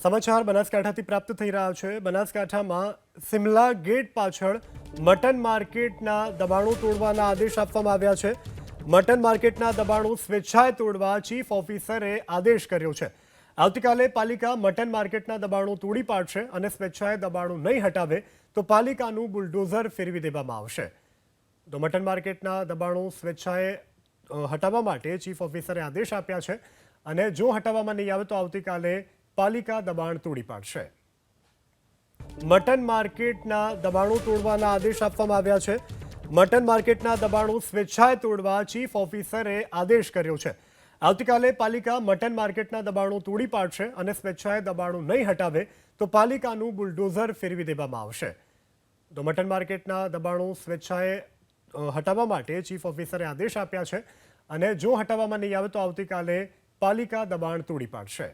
સમાચાર બનાસકાંઠાથી પ્રાપ્ત થઈ રહ્યા છે। બનાસકાંઠામાં સિમલા ગેટ પાછળ મટન માર્કેટના દબાણો તોડવાના આદેશ આપવામાં આવ્યા છે। મટન માર્કેટના દબાણો સ્વેચ્છાએ તોડવા ચીફ ઓફિસરે આદેશ કર્યો છે। આવતીકાલે પાલિકા મટન માર્કેટના દબાણો તોડી પાડશે અને સ્વેચ્છાએ દબાણો નહીં હટાવે તો પાલિકાનું બુલડોઝર ફેરવી દેવામાં આવશે। તો મટન માર્કેટના દબાણો સ્વેચ્છાએ હટાવવા માટે ચીફ ઓફિસરે આદેશ આપ્યા છે અને જો હટાવવામાં નહીં આવે તો આવતીકાલે પાલિકા દબાણ તોડી પાડશે। મટન માર્કેટના દબાણો તોડવાના આદેશ આપવામાં આવ્યા છે। મટન માર્કેટના દબાણો સ્વેચ્છાએ તોડવા ચીફ ઓફિસરે આદેશ કર્યો છે। આવતીકાલે પાલિકા મટન માર્કેટના દબાણો તોડી પાડશે અને સ્વેચ્છાએ દબાણો નહીં હટાવે તો પાલિકાનું બુલડોઝર ફેરવી દેવામાં આવશે। તો મટન માર્કેટના દબાણો સ્વેચ્છાએ હટાવવા માટે ચીફ ઓફિસરે આદેશ આપ્યા છે અને જો હટાવવામાં નહીં આવે તો આવતીકાલે પાલિકા દબાણ તોડી પાડશે।